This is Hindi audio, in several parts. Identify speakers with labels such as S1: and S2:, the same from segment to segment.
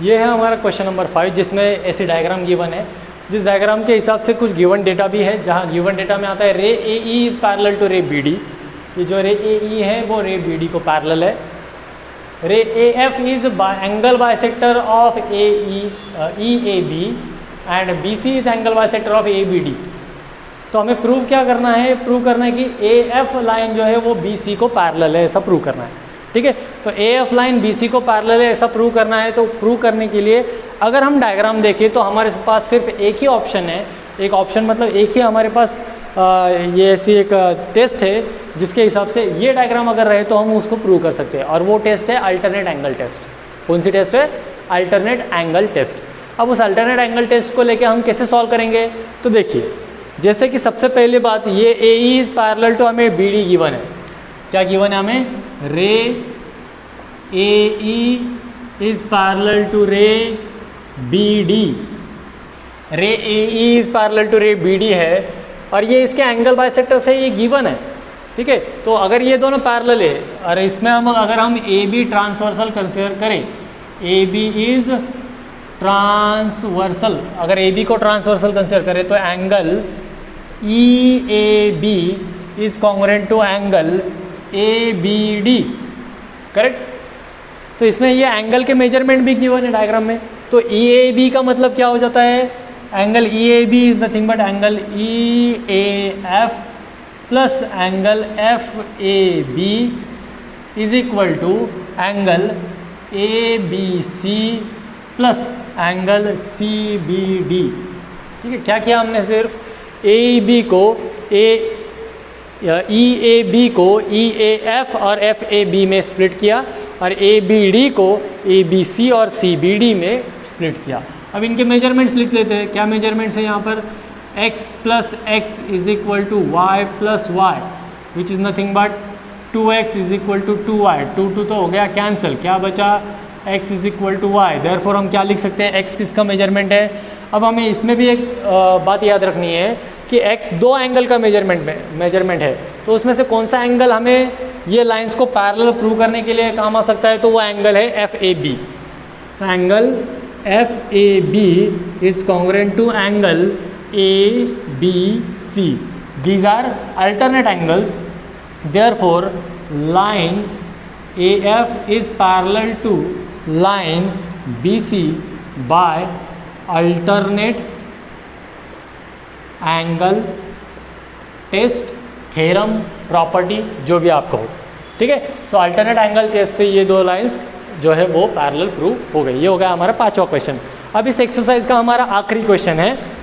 S1: ये है हमारा क्वेश्चन नंबर 5 जिसमें ऐसी डायग्राम गिवन है, जिस डायग्राम के हिसाब से कुछ गिवन डेटा भी है, जहाँ गिवन डेटा में आता है ray A E is parallel to रे बी डी। ये जो रे ए ई है वो रे बी डी को पैरेलल है। Ray A F is angle bisector of A A B and B C is angle bisector of A B D. तो हमें प्रूव क्या करना है, प्रूव करना है कि ए एफ लाइन जो है वो बी सी को पैरेलल है, ऐसा प्रूव करना है। ठीक है, तो A F line B C को पैरेलल है ऐसा प्रूव करना है। तो प्रूव करने के लिए अगर हम डायग्राम देखें तो हमारे पास सिर्फ एक ही ऑप्शन है। एक ऑप्शन मतलब एक ही हमारे पास ये ऐसी एक टेस्ट है जिसके हिसाब से ये डायग्राम अगर रहे तो हम उसको प्रूव कर सकते हैं, और वो टेस्ट है अल्टरनेट एंगल टेस्ट। कौन सी टेस्ट है? Alternate angle test. अब उस अल्टरनेट एंगल टेस्ट को लेके हम कैसे सॉल्व करेंगे, तो देखिए, जैसे कि सबसे पहली बात, ये ए ई इज़ पैरेलल टू हमें बी डी गिवन है। क्या गिवन है हमें? रे ए ई इज़ पैरेलल टू रे बी डी। रे ए ई इज़ पैरेलल टू रे बी डी है और ये इसके एंगल बाइसेक्टर से ये गिवन है। ठीक है, तो अगर ये दोनों पैरेलल है और इसमें अगर हम ए बी ट्रांसवर्सल कंसीडर करें, ए बी इज़ ट्रांसवर्सल, अगर ए बी को ट्रांसवर्सल कंसीडर करें तो angle E A B is congruent to angle A B D. Correct. तो इसमें ये एंगल के मेजरमेंट भी गिवन है डायग्राम में। तो ई ए बी का मतलब क्या हो जाता है? Angle E A B is nothing but angle E A F plus angle F A B is equal to angle A B C plus angle C B D. ठीक है, क्या किया हमने? सिर्फ ए बी को ई ए बी को ई ए एफ और एफ ए बी में स्प्लिट किया और ए बी डी को ए बी सी और सी बी डी में स्प्लिट किया। अब इनके मेजरमेंट्स लिख लेते हैं। क्या मेजरमेंट्स है यहाँ पर? x plus X is equal to Y plus Y which is nothing but 2x is equal to 2y। 2 तो हो गया कैंसिल, क्या बचा? x is equal to Y. Therefore हम क्या लिख सकते हैं? x किसका मेजरमेंट है? अब हमें इसमें भी एक बात याद रखनी है कि x दो एंगल का मेजरमेंट है, तो उसमें से कौन सा एंगल हमें ये लाइंस को पैरेलल प्रूव करने के लिए काम आ सकता है? तो वो एंगल है F A B. Angle F A B is congruent to angle A B C. These are alternate angles, therefore line A F is parallel to line B C by alternate angle test, theorem, property, जो भी आप कहो। ठीक है, सो अल्टरनेट एंगल टेस्ट से ये दो लाइंस जो है वो पैरेलल प्रूव हो गई। ये हो गया हमारा 5वां क्वेश्चन। अब इस एक्सरसाइज का हमारा आखिरी क्वेश्चन है।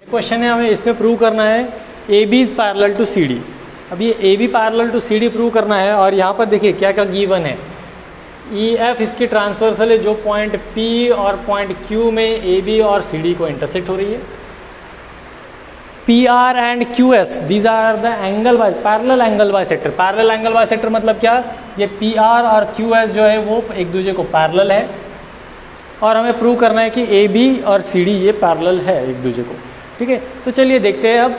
S1: क्वेश्चन है, हमें इसमें प्रूव करना है A B is parallel to C D. अब ये A B parallel to C D prove करना है और यहाँ पर देखिए क्या क्या गिवन है। ई एफ इसकी ट्रांसवर्सल है जो पॉइंट पी और पॉइंट क्यू में ए बी और सी डी को इंटरसेक्ट हो रही है। P R and Q S these are the angle by parallel angle bisector. Parallel angle bisector मतलब क्या? ये पी आर और क्यू एस जो है वो एक दूसरे को पैरेलल है और हमें प्रूव करना है कि ए बी और सी डी ये पैरेलल है एक दूसरे को। ठीक है, तो चलिए देखते हैं। अब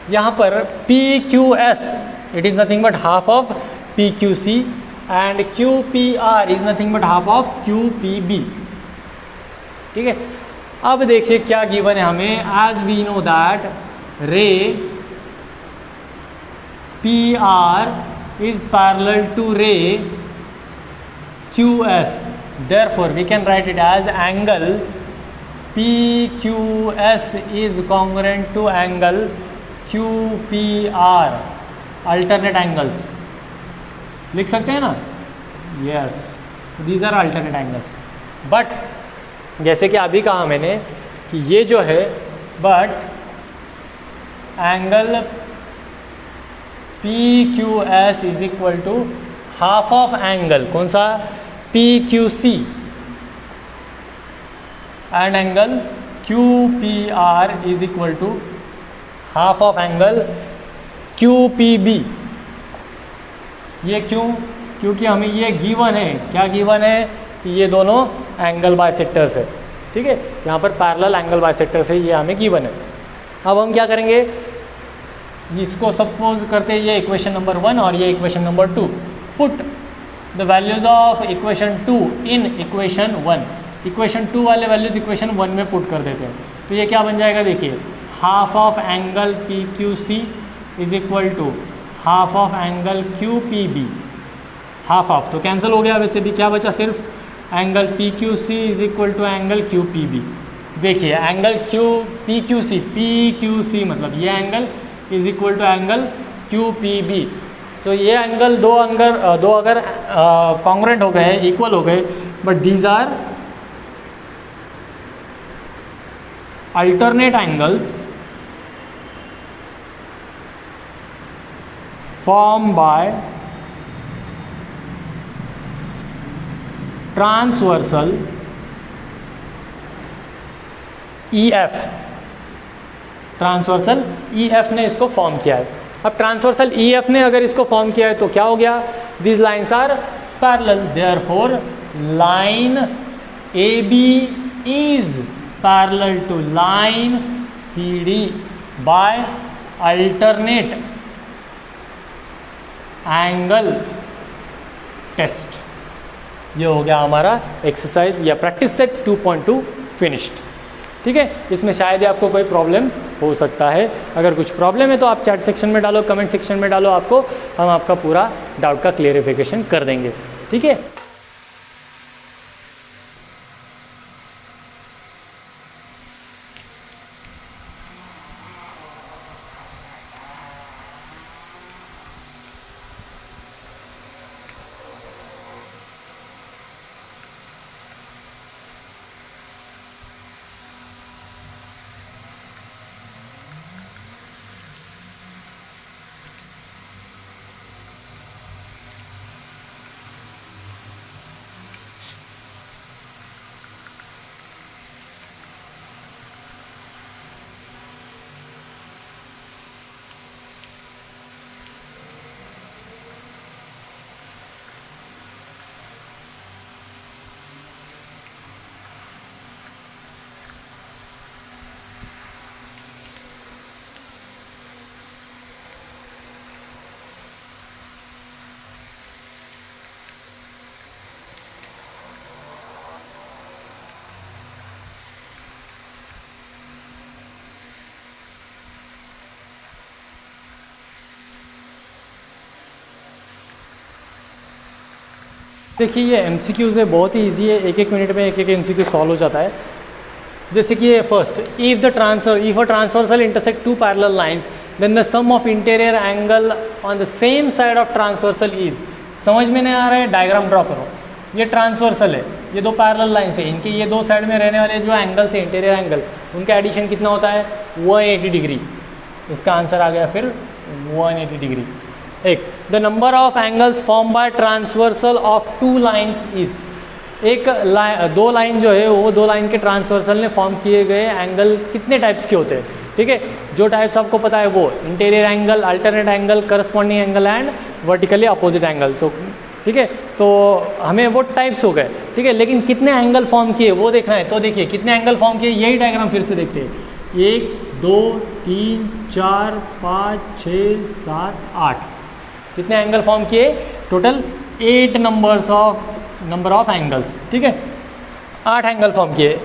S1: यहाँ पर P Q S it is nothing but half of P Q C and Q P R is nothing but half of Q P B. ठीक है, अब देखिए क्या गिवन है हमें। As we know that ray P R is parallel to ray Q S, therefore we can write it as angle PQS is congruent to angle QPR, alternate angles लिख सकते हैं ना? Yes, these are alternate angles. But जैसे कि अभी कहा मैंने कि ये जो है but angle P Q S is equal to half of angle, कौन सा, P Q C, and angle Q P R is equal to half of angle Q P B. ये क्यों? क्योंकि हमें ये गिवन है, क्या गिवन है कि ये दोनों एंगल बाइसेक्टर्स है, ठीक है, यहाँ पर पैरेलल एंगल बाइसेक्टर्स है, ये हमें गिवन है। अब हम क्या करेंगे, इसको सपोज करते हैं ये इक्वेशन नंबर 1 और ये equation number 2, put the values of equation 2 in equation 1, equation 2 वाले वैल्यूज इक्वेशन 1 में पुट कर देते हैं, तो ये क्या बन जाएगा, देखिए half of angle P Q C is equal to half of angle Q P B, half of तो कैंसिल हो गया, वैसे भी क्या बचा, सिर्फ angle P Q C is equal to angle Q P B. देखिए angle Q P Q C मतलब ये angle is equal to angle Q P B. तो ये एंगल दो अगर कॉन्ग्रुएंट हो गए, इक्वल हो गए, but these are alternate angles form by transversal EF, transversal EF ने इसको फॉर्म किया है। अब ट्रांसवर्सल EF ने अगर इसको फॉर्म किया है तो क्या हो गया, this lines are parallel, therefore line AB is parallel to line CD by alternate angle test. ये हो गया हमारा एक्सरसाइज या प्रैक्टिस सेट 2.2 फिनिश्ड, ठीक है। इसमें शायद ही आपको कोई प्रॉब्लम हो सकता है, अगर कुछ प्रॉब्लम है तो आप चैट सेक्शन में डालो, कमेंट सेक्शन में डालो, आपको हम आपका पूरा डाउट का क्लियरिफिकेशन कर देंगे, ठीक है। देखिए ये MCQs है, बहुत ही ईजी है, एक एक मिनट में एक एक MCQ सॉल्व हो जाता है। जैसे कि ये first, if a transversal intersect two parallel lines then the sum of interior angle on the same side of transversal is. समझ में नहीं आ रहा है, डायग्राम ड्रॉ करो। ये ट्रांसवर्सल है, ये दो पैरेलल लाइन्स है, इनके ये दो साइड में रहने वाले जो एंगल्स है इंटीरियर एंगल, उनका एडिशन कितना होता है, 180 डिग्री। इसका आंसर आ गया फिर 180 डिग्री। एक, the number of angles form by transversal of two lines is. दो लाइन जो है वो दो लाइन के ट्रांसवर्सल ने फॉर्म किए गए एंगल कितने टाइप्स के होते हैं, ठीक है। जो टाइप्स आपको पता है वो interior angle, alternate angle, corresponding angle and vertically opposite angle. तो ठीक है, तो हमें वो टाइप्स हो गए, ठीक है। लेकिन कितने एंगल फॉर्म किए वो देखना है। तो देखिए कितने एंगल फॉर्म किए, यही डायग्राम फिर से देखते हैं। 1 2 3 4 5 6 7 8 कितने एंगल फॉर्म किए, टोटल 8 नंबर ऑफ एंगल्स, ठीक है। 8 एंगल फॉर्म किए।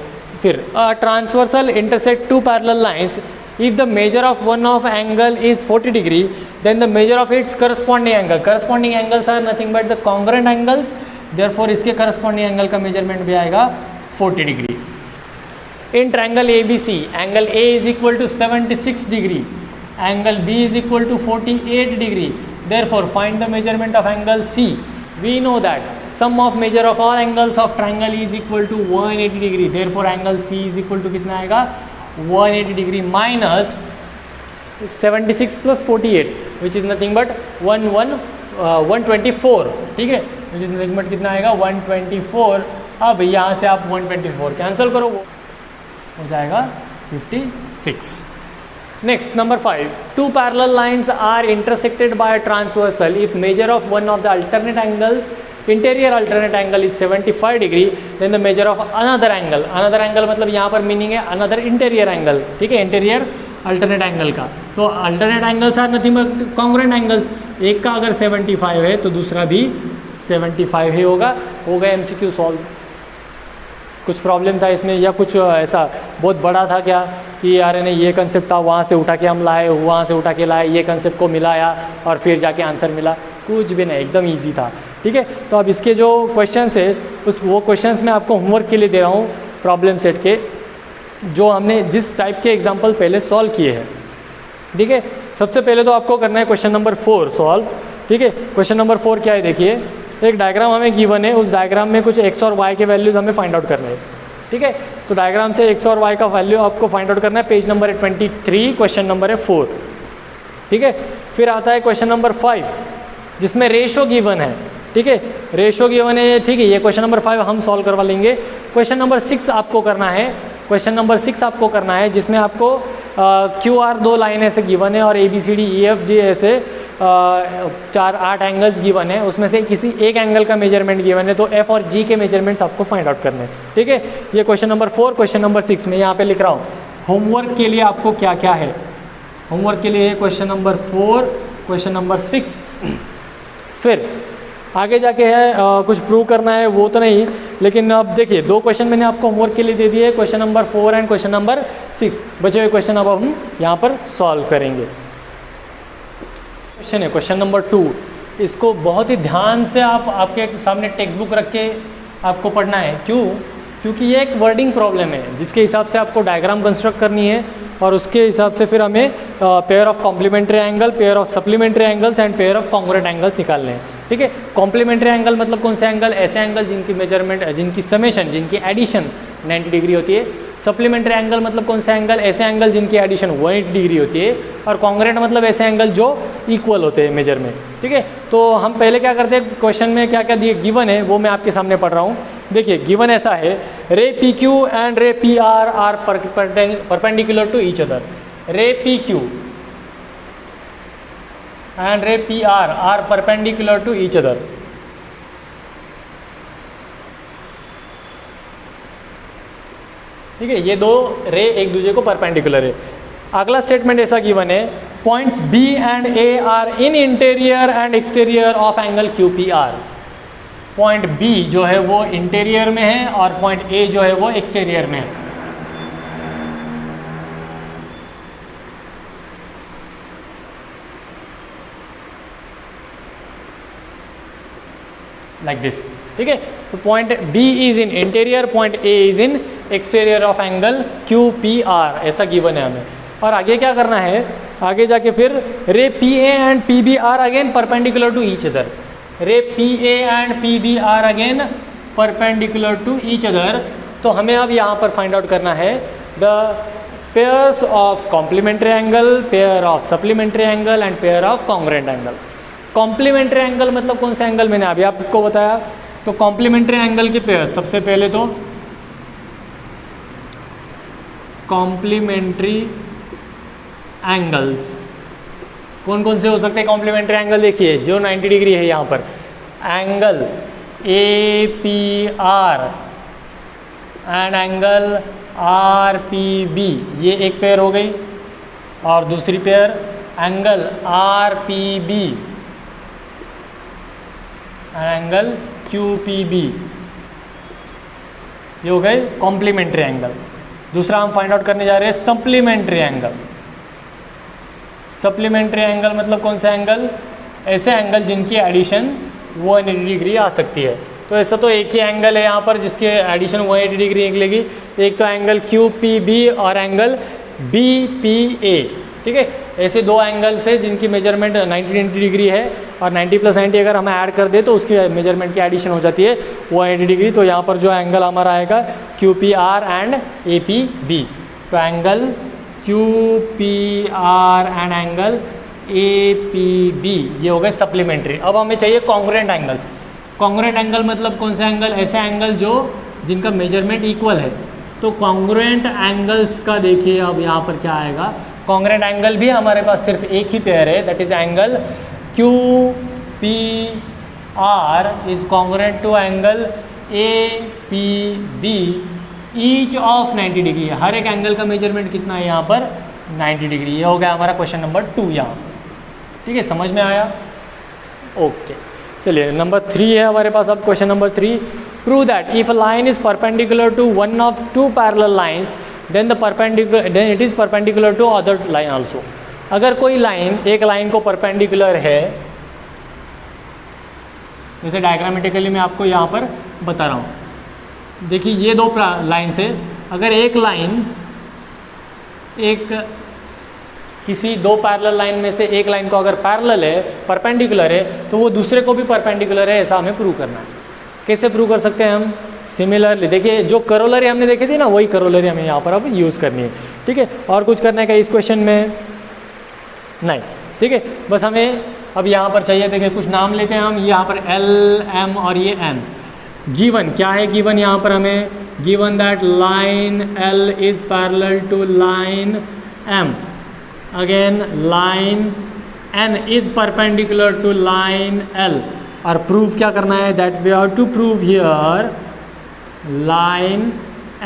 S1: फिर transversal intersect two parallel lines, if the measure of one of angle is 40 degree then the measure of its corresponding angle. Corresponding angles are nothing but the congruent angles, therefore इसके करस्पॉन्डिंग एंगल का मेजरमेंट भी आएगा 40 degree. In triangle ABC, angle A is equal to 76 degree, angle B is equal to 48 degree, therefore find the measurement of angle C. We know that sum of measure of all angles of triangle is equal to 180 degree, therefore angle C is equal to कितना आएगा 180 degree minus 76 plus 48। Which is nothing but 124, ठीक है, विच इज़ नथिंग बट कितना आएगा 124। अब यहाँ से आप 124 कैंसिल करो, वो हो जाएगा 56। Next number 5, two parallel lines are intersected by transversal if measure of one of the alternate angle interior alternate angle is 75 degree, then the measure of another angle. Another angle मतलब यहाँ पर मीनिंग है अनदर इंटीरियर एंगल, ठीक है, इंटीरियर अल्टरनेट एंगल का। तो alternate angles are nothing but congruent angles. एक का अगर 75 है तो दूसरा भी 75 ही होगा। हो गया MCQ सॉल्व। कुछ प्रॉब्लम था इसमें या कुछ ऐसा बहुत बड़ा था क्या कि यार नहीं ये कंसेप्ट था, वहाँ से उठा के हम लाए, वहाँ से उठा के लाए, ये कंसेप्ट को मिलाया और फिर जाके आंसर मिला? कुछ भी नहीं, एकदम ईजी था, ठीक है। तो अब इसके जो क्वेश्चंस है वो क्वेश्चंस मैं आपको होमवर्क के लिए दे रहा हूँ, प्रॉब्लम सेट के, जो हमने जिस टाइप के एग्जाम्पल पहले सॉल्व किए हैं, ठीक है। सबसे पहले तो आपको करना है क्वेश्चन नंबर 4 सॉल्व, ठीक है। क्वेश्चन नंबर 4 क्या है, देखिए एक डायग्राम हमें गिवन है, उस डायग्राम में कुछ x और y के वैल्यूज़ हमें फाइंड आउट करने हैं, ठीक है। तो डायग्राम से x और y का वैल्यू आपको फाइंड आउट करना है। पेज नंबर है 23, क्वेश्चन नंबर है 4, ठीक है। फिर आता है क्वेश्चन नंबर 5 जिसमें रेशो गिवन है, ठीक है, रेशो गिवन है, ठीक है। ये क्वेश्चन नंबर 5 हम सॉल्व करवा लेंगे। क्वेश्चन नंबर 6 आपको करना है, क्वेश्चन नंबर 6 आपको करना है जिसमें आपको QR 2 लाइन ऐसे गिवन है और ABCDEFG ऐसे 8 एंगल्स गिवन है, उसमें से किसी एक एंगल का मेजरमेंट गिवन है, तो F और G के मेजरमेंट्स आपको फाइंड आउट करने हैं, ठीक है। ये क्वेश्चन नंबर 4, क्वेश्चन नंबर 6 में यहाँ पे लिख रहा हूँ। होमवर्क के लिए आपको क्या क्या है, होमवर्क के लिए क्वेश्चन नंबर 4, क्वेश्चन नंबर 6, फिर आगे जाके है कुछ प्रूव करना है वो तो नहीं, लेकिन अब देखिए 2 क्वेश्चन मैंने आपको होमवर्क के लिए दे दिए, question number 4 and question number 6। बचे हुए क्वेश्चन अब हम यहाँ पर सॉल्व करेंगे। क्वेश्चन है क्वेश्चन नंबर 2, इसको बहुत ही ध्यान से आपके सामने टेक्स्ट बुक रख के आपको पढ़ना है। क्यों? क्योंकि ये एक वर्डिंग प्रॉब्लम है जिसके हिसाब से आपको डायग्राम कंस्ट्रक्ट करनी है और उसके हिसाब से फिर हमें pair of complementary angle, pair of supplementary angles and pair of congruent angles निकालने हैं, ठीक है। कॉम्प्लीमेंट्री एंगल मतलब कौन से एंगल? ऐसे एंगल जिनकी मेजरमेंट, जिनकी समेशन, जिनकी एडिशन 90 डिग्री होती है। सप्लीमेंट्री एंगल मतलब कौन से एंगल? ऐसे एंगल जिनकी एडिशन 180 डिग्री होती है। और कॉन्ग्रुएंट मतलब ऐसे एंगल जो इक्वल होते हैं मेजर में, ठीक है। तो हम पहले क्या करते हैं, क्वेश्चन में क्या क्या दिए गिवन है वो मैं आपके सामने पढ़ रहा हूँ। देखिए गिवन ऐसा है, ray PQ and ray PR are perpendicular to each other. Ray PQ and ray PR are perpendicular to each other. ठीक है, ये दो रे एक दूसरे को परपेंडिकुलर है। अगला स्टेटमेंट ऐसा गिवन है, points B and A are in interior and exterior of angle QPR। Point B जो है वो इंटीरियर में है और पॉइंट A जो है वो एक्सटीरियर में है। लाइक दिस, ठीक है। तो point B is in interior, point A is in exterior of angle QPR, ऐसा गिवन है हमें। और आगे क्या करना है, आगे जाके फिर ray PA and PB are again perpendicular to each other. Ray PA and PB are again perpendicular to each other. तो हमें अब यहाँ पर फाइंड आउट करना है the pairs of complementary angle, pair of supplementary angle and pair of congruent angle. Complementary angle मतलब कौन सा एंगल, मैंने अभी आपको बताया। तो कॉम्प्लीमेंट्री एंगल के पेयर, सबसे पहले तो कॉम्प्लीमेंट्री एंगल्स कौन कौन से हो सकते हैं कॉम्प्लीमेंट्री एंगल? देखिए जो 90 डिग्री है यहाँ पर, angle APR and angle RPB, ये एक पेयर हो गई। और दूसरी pair angle RPB angle QPB, ये हो गए कॉम्प्लीमेंट्री एंगल। दूसरा हम फाइंड आउट करने जा रहे हैं सप्लीमेंट्री एंगल। सप्लीमेंट्री एंगल मतलब कौन सा एंगल? ऐसे एंगल जिनकी एडिशन 180 डिग्री आ सकती है। तो ऐसा तो एक ही एंगल है यहाँ पर जिसके एडिशन 180 डिग्री निकलेगी, एक तो एंगल QPB और एंगल BPA, ठीक है। ऐसे दो एंगल्स है जिनकी मेजरमेंट 90 डिग्री है और 90 + 90 अगर हम ऐड कर दे तो उसकी मेजरमेंट की एडिशन हो जाती है 180 डिग्री। तो यहाँ पर जो एंगल हमारा आएगा QPR एंड APB। तो angle QPR and angle APB, ये हो गए सप्लीमेंट्री। अब हमें चाहिए कॉन्ग्रुएंट एंगल्स। कॉन्ग्रुएंट एंगल मतलब कौन सा एंगल? ऐसे एंगल जो जिनका मेजरमेंट इक्वल है। तो कॉन्ग्रुएंट एंगल्स का देखिए अब यहाँ पर क्या आएगा। कॉन्ग्रुएंट एंगल भी हमारे पास सिर्फ एक ही पेयर है, that is angle QPR is congruent to angle APB each of 90 degree. हर एक एंगल का मेजरमेंट कितना है यहाँ पर? 90 डिग्री। ये हो गया हमारा क्वेश्चन नंबर 2 यहाँ। ठीक है, समझ में आया? ओके, चलिए नंबर 3 है हमारे पास। अब question number 3, prove that if a line is perpendicular to one of two parallel lines then it is perpendicular to other line also. अगर कोई लाइन एक लाइन को परपेंडिकुलर है, जैसे डायग्रामेटिकली मैं आपको यहाँ पर बता रहा हूँ, देखिए ये दो लाइन से अगर एक लाइन किसी दो पैरेलल लाइन में से एक लाइन को अगर पैरेलल है, परपेंडिकुलर है, तो वो दूसरे को भी परपेंडिकुलर है, ऐसा हमें प्रूव करना है। कैसे प्रूव कर सकते हैं हम? सिमिलरली देखिए जो करोलरी हमने देखी थी ना, वही करोलरी हमें यहाँ पर अब यूज़ करनी है। ठीक है, और कुछ करने का इस क्वेश्चन में नहीं। ठीक है, बस हमें अब यहाँ पर चाहिए, देखिए कुछ नाम लेते हैं हम यहाँ पर L, M और ये N। गिवन क्या है? गिवन यहाँ पर हमें given that line L is parallel to line M, again line N is perpendicular to line L। और प्रूफ क्या करना है? That we have to prove here line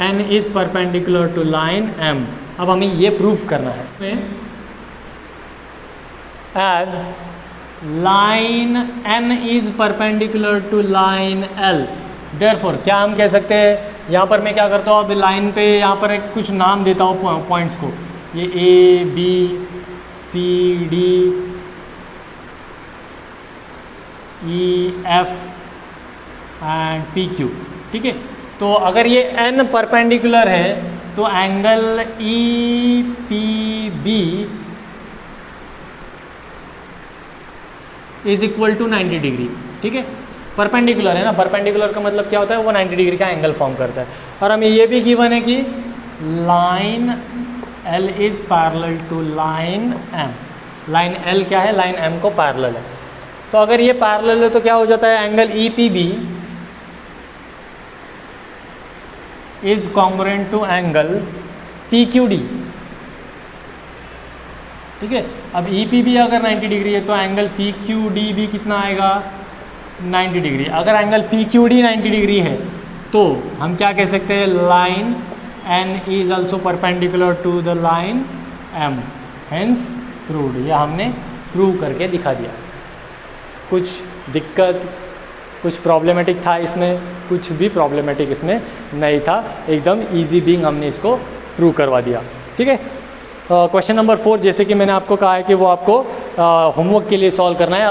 S1: N is perpendicular to line M। अब हमें ये प्रूफ करना है as line N is perpendicular to line L। Therefore क्या हम कह सकते हैं? यहाँ पर मैं क्या करता हूँ, अब लाइन पे यहाँ पर एक कुछ नाम देता हूँ पॉइंट्स को, ये A, B, C, D, E, F and PQ। ठीक है, तो अगर ये N परपेंडिकुलर है तो angle EPB is equal to 90 degree. ठीक है, परपेंडिकुलर है ना, परपेंडिकुलर का मतलब क्या होता है? वो 90 डिग्री का एंगल फॉर्म करता है। और हमें ये भी गिवन है कि line L is parallel to line M। Line L क्या है? लाइन M को पैरेलल है। तो अगर ये पैरेलल है तो क्या हो जाता है? Angle EPB is congruent to angle PQD। ठीक है, अब EPB अगर 90 डिग्री है तो एंगल PQD भी कितना आएगा? 90 डिग्री। अगर एंगल PQD 90 डिग्री है तो हम क्या कह सकते हैं? Line N is also perpendicular to the line M, hence proved. ये हमने प्रूव करके दिखा दिया। कुछ दिक्कत, कुछ प्रॉब्लमेटिक था इसमें? कुछ भी प्रॉब्लमेटिक इसमें नहीं था, एकदम इजी बीइंग हमने इसको प्रूव करवा दिया। ठीक है, क्वेश्चन नंबर 4 जैसे कि मैंने आपको कहा है कि वो आपको होमवर्क के लिए सॉल्व करना है।